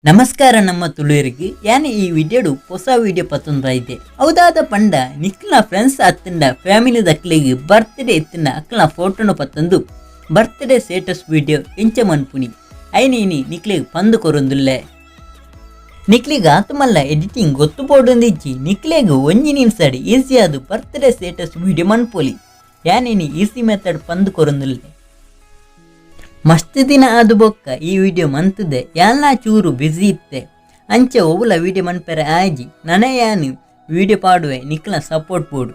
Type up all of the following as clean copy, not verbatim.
ನಮಸ್ಕಾರ ನಮ್ಮ ತುಳುವರಿಗೆ ಯಾನೆ ಈ ವಿಡಿಯೋಡು ಹೊಸ ವಿಡಿಯೋ ಪತ್ತೊಂದು ಐತೆ ಹೌದಾದ ಪಂಡ ನಿಕ್ಲ ಫ್ರೆಂಡ್ಸ್ ಅತ್ತಂಡ ಫ್ಯಾಮಿಲಿ ದಕ್ಲಿಗೆ ಬರ್ತ್ಡೇ ಎತ್ತಿನ ಅಕ್ಕಲ ಫೋಟೋನು ಪತ್ತೊಂದು ಬರ್ತ್ಡೇ ಸ್ಟೇಟಸ್ ವಿಡಿಯೋ ಎಂಚ ಮನ್ಪುನಿ ಐನಿ ನಿಕ್ಲಿಗೆ ಪಂದು ಕೊರೊಂದುಲ್ಲೆ ನಿಕ್ಲಿಗೆ ಆತಮಲ್ಲ ಎಡಿಟಿಂಗ್ ಗೊತ್ತು ಪೋಡೊಂದಿಜ್ಜಿ ನಿಕ್ಲಿಗೆ ಒಂಜಿ ನಿಮಿಷಡಿ ಈಸಿ ಆದು ಬರ್ತ್ಡೇ ಸ್ಟೇಟಸ್ ವಿಡಿಯೋ ಮನ್ಪೊಲಿ ಯಾನೇನಿ ಈಸಿ ಮೆಥಡ್ ಪಂದು ಕೊರೊಂದುಲ್ಲೆ ಮಸ್ತ್ ದಿನ ಆದು ಬೊಕ್ಕ ಈ ವಿಡಿಯೋ ಮಂತದೆ ಎಲ್ಲ ಚೂರು ಬ್ಯುಸಿ ಇತ್ತೆ ಅಂಚೆ ಒವುಲ ವಿಡಿಯೋ ಮನ್ಪೆರೆ ಆಜಿ ನನೇ ಯಾನು ವಿಡಿಯೋ ಪಾಡುವೆ ನಿಕ್ಲ ಸಪೋರ್ಟ್ ಬೋಡು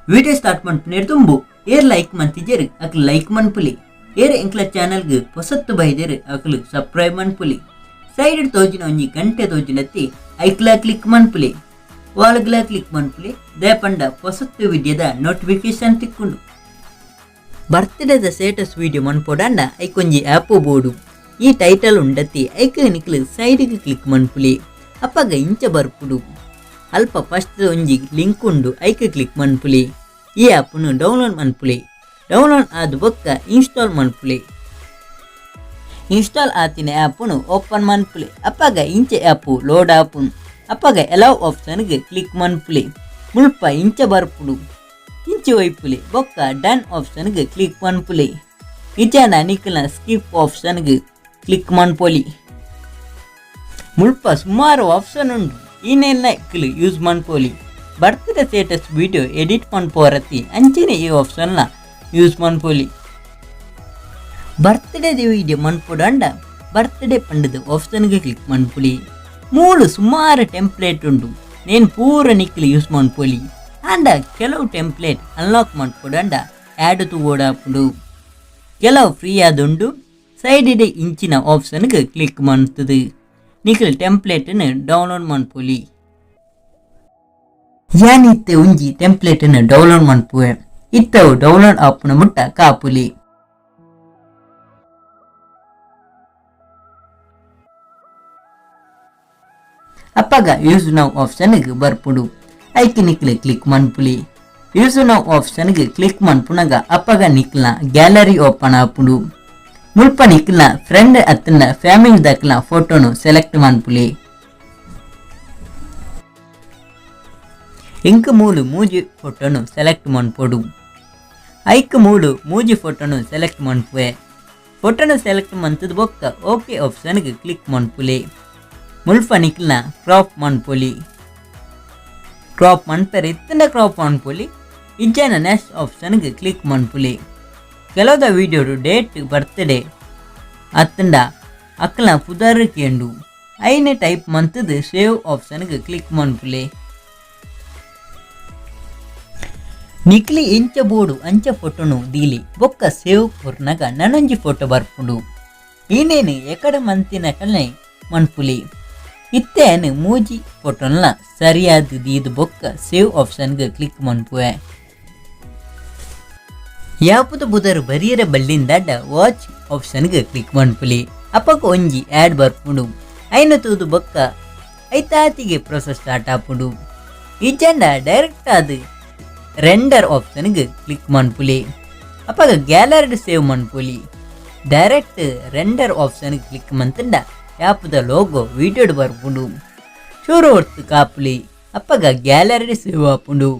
ವಿಡಿಯೋ ಸ್ಟಾರ್ಟ್ ಮನ್ಪುನೇರು ತುಂಬು ಏರ್ ಲೈಕ್ ಮಂತಿಜೇರು ಅಕ್ಲು ಲೈಕ್ ಮನ್ಪುಲಿ ಏರ್ ಎಂಕ್ಲ ಚಾನಲ್ಗೆ ಹೊಸತ್ತು ಬೈದೇರು ಅಕ್ಲು ಸಬ್ಸ್ಕ್ರೈಬ್ ಮನ್ಪುಲಿ ಸೈಡ್ ತೋಜಿನ ಒಂಜಿ ಗಂಟೆ ತೋಜಿನತ್ತಿ ಐಕ್ಲ ಕ್ಲಿಕ್ ಮನ್ಪುಲಿ ವಾಲ್ಗ್ಲ ಕ್ಲಿಕ್ ಮನ್ಪುಲಿ ದೇಪಂಡ ಹೊಸತ್ತು ವಿಡಿಯೋದ ನೋಟಿಫಿಕೇಶನ್ ತಿಕ್ಕೊಂಡು ಬರ್ತ್ಡೇದ ಸ್ಟೇಟಸ್ ವಿಡಿಯೋ ಮನ್ಪೊಡಂಡ ಐಕೊಂಜಿ ಆ್ಯಪು ಬೋಡು ಈ ಟೈಟಲ್ ಉಂಡತಿ ಐಕ ನಿಕ್ಲು ಸೈಡ್ಗೆ ಕ್ಲಿಕ್ ಮನ್ಪುಲಿ ಅಪ್ಪಗ ಇಂಚ ಬರ್ಪುಡು ಅಲ್ಪ ಫಸ್ಟ್ ಒಂಜಿ ಲಿಂಕ್ ಉಂಡು ಐಕ ಕ್ಲಿಕ್ ಮನ್ಪುಲಿ ಈ ಆ್ಯಪ್ನು ಡೌನ್ಲೋಡ್ ಮನ್ಪುಲಿ ಡೌನ್ಲೋಡ್ ಆದ ಬೊಕ್ಕ ಇನ್ಸ್ಟಾಲ್ ಮನ್ಪುಲಿ ಇನ್ಸ್ಟಾಲ್ ಆತಿನ ಆ್ಯಪ್ನು ಓಪನ್ ಮನ್ಪುಲಿ ಅಪ್ಪಗ ಇಂಚ ಆ್ಯಪು ಲೋಡ್ ಆಪುನು ಅಪ್ಪಗ ಎಲವ್ ಆಪ್ಷನ್ಗೆ ಕ್ಲಿಕ್ ಮನ್ಪುಲಿ ಮುಲ್ಪ ಇಂಚ ಬರ್ಪುಡು ಇಂಚಿ ಒಯ್ಪುಲಿ ಬೊಕ್ಕ ಡನ್ ಆಪ್ಷನ್ಗೆ ಕ್ಲಿಕ್ ಮನ್ಪುಲಿ ಇಜಾನ ನಿಕ್ಲ ಸ್ಕಿಪ್ ಆಪ್ಷನ್ಗೆ ಕ್ಲಿಕ್ ಮನ್ಪೊಲಿ ಮುಲ್ಪ ಸುಮಾರು ಆಪ್ಷನ್ ಉಂಡು ಈನೆಲ್ಲ ಇಕ್ಲು ಯೂಸ್ ಮನ್ಪೊಲಿ ಬರ್ತ್ಡೇ ಸ್ಟೇಟಸ್ ವಿಡಿಯೋ ಎಡಿಟ್ ಮನ್ಪೋರತಿ ಅಂಚೆನೆ ಈ ಆಪ್ಷನ್ನ ಯೂಸ್ ಮನ್ಪೊಲಿ ಬರ್ತ್ಡೇದ ವಿಡಿಯೋ ಮನ್ಪೊಡಂಡ ಬರ್ತ್ಡೇ ಪಂಡದ ಆಪ್ಷನ್ಗೆ ಕ್ಲಿಕ್ ಮನ್ಪುಲಿ ಮೂಲು ಸುಮಾರು ಟೆಂಪ್ಲೇಟ್ ಉಂಡು ನೇನು ಪೂರ ನಿಕ್ಲು ಯೂಸ್ ಮನ್ಪೊಲಿ ಅಂಡ ಕೆಲವು ಟೆಂಪ್ಲೇಟ್ ಅನ್ಲಾಕ್ ಮಾಡ್ಕೊಡಂಡ ಆ್ಯಡ್ ತೂಗೋಡಾಪುಡು ಕೆಲವು ಫ್ರೀ ಆದುಂಡು ಸೈಡಿಡೆ ಇಂಚಿನ ಆಪ್ಷನ್ಗೆ ಕ್ಲಿಕ್ ಮಾಡ್ತದೆ ನಿಖಿಲ್ ಟೆಂಪ್ಲೇಟನ್ನು ಡೌನ್ಲೋಡ್ ಮಾಡ್ಪೊಲಿ ಯಾನಿತ್ತೆ ಒಂಜಿ ಟೆಂಪ್ಲೇಟನ್ನು ಡೌನ್ಲೋಡ್ ಮಾಡ್ಪುವೆ ಇತ್ತವು ಡೌನ್ಲೋಡ್ ಆಪುನ ಮುಟ್ಟ ಕಾಪುಲಿ ಅಪ್ಪಗ ಯೂಸ್ ನೌ ಆಪ್ಷನ್ಗೆ ಬರ್ಪುಡು ಐಕಿ ನಿಕ್ಲೆ ಕ್ಲಿಕ್ ಮನ್ಪುಲಿ ಯೂಸ್ ನೌ ಆಪ್ಷನ್ಗೆ ಕ್ಲಿಕ್ ಮನ್ಪುನಗ ಅಪ್ಪಗ ನಿಕ್ಲ ಗ್ಯಾಲರಿ ಓಪನ್ ಆಪುಡು ಮುಲ್ಪ ನಿಕ್ಲ ಫ್ರೆಂಡ್ ಅತ್ತನ ಫ್ಯಾಮಿಲಿ ದಕ್ಲ ಫೋಟೋನು ಸೆಲೆಕ್ಟ್ ಮನ್ಪುಲಿ ಇಂಕ ಮೂಲು ಮೂಜಿ ಫೋಟೋನು ಸೆಲೆಕ್ಟ್ ಮನ್ಪೊಡು ಐಕ್ ಮೂಲು ಮೂಜಿ ಫೋಟೋನು ಸೆಲೆಕ್ಟ್ ಮನ್ಪುವೆ ಫೋಟೋನು ಸೆಲೆಕ್ಟ್ ಮಂತದ ಬೊಕ್ಕ ಓಕೆ ಆಪ್ಷನ್ಗೆ ಕ್ಲಿಕ್ ಮನ್ಪುಲಿ ಮುಲ್ಪ ನಿಕ್ಲ ಕ್ರಾಪ್ ಮನ್ಪೊಲಿ ಕ್ರಾಪ್ ಮನ್ಪೆರೆ ಇತ್ತಂಡ ಕ್ರಾಪ್ ಮನ್ಪೊಲಿ ಇಜ್ಜನ ನೆಕ್ಸ್ಟ್ ಆಪ್ಷನ್ಗೆ ಕ್ಲಿಕ್ ಮನ್ಪುಲಿ ಕೆಲವುದ ವಿಡಿಯೋಡು ಡೇಟ್ ಬರ್ತ್ಡೇ ಅತ್ತಂಡ ಅಕ್ಕಲ ಪುದರ್ ಕೇಂಡು ಐನೆ ಟೈಪ್ ಮಂತದ ಸೇವ್ ಆಪ್ಷನ್ಗೆ ಕ್ಲಿಕ್ ಮನ್ಪುಲಿ ನಿಕ್ಲಿ ಇಂಚ ಬೋಡು ಅಂಚ ಫೋಟೋನು ದೀಲಿ ಬೊಕ್ಕ ಸೇವ್ ಕೊರ್ನಗ ನನೊಂಜಿ ಫೋಟೋ ಬರ್ಪುಡು ಈನೇನು ಎಕಡೆ ಮಂತಿನ ಕಲ್ನೆ ಮನ್ಪುಲಿ ಇತ್ತೇನು ಮೂಜಿ ಫೋಟೋನ ಸರಿಯಾದ ದೀದು ಬೊಕ್ಕ ಸೇವ್ ಆಪ್ಷನ್ಗೆ ಕ್ಲಿಕ್ ಮನ್ಪುವೆ ಯಾಪುದ ಬುಧರು ಬರಿಯರ ಬಲ್ಲಿಂದಾಡ ವಾಚ್ ಆಪ್ಷನ್ಗೆ ಕ್ಲಿಕ್ ಮನ್ಪುಲಿ ಅಪ್ಪಗ ಒಂಜಿ ಆ್ಯಡ್ ಬರ್ಪುಡು ಐನ ತೂದು ಬೊಕ್ಕ ಐತಾತಿಗೆ ಪ್ರೊಸೆಸ್ ಸ್ಟಾರ್ಟ್ ಆಪುಡು ಇಜ್ಜಂಡ ಡೈರೆಕ್ಟ್ ಆದ ರೆಂಡರ್ ಆಪ್ಷನ್ಗೆ ಕ್ಲಿಕ್ ಮನ್ಪುಲಿ ಅಪ್ಪಗ ಗ್ಯಾಲರಿ ಸೇವ್ ಮನ್ಪುಲಿ ಡೈರೆಕ್ಟ್ ರೆಂಡರ್ ಆಪ್ಷನ್ಗೆ ಕ್ಲಿಕ್ ಮಂತಂಡ ಆ್ಯಪ್ದ ಲೋಗೋ ವಿಡಿಯೋಡ್ ಬರ್ಪುಡು ಚೂರು ಹೊರ್ತು ಕಾಪುಲಿ ಅಪ್ಪಗ ಗ್ಯಾಲರಿ ಸೇವ್ ಆಪುಂಡು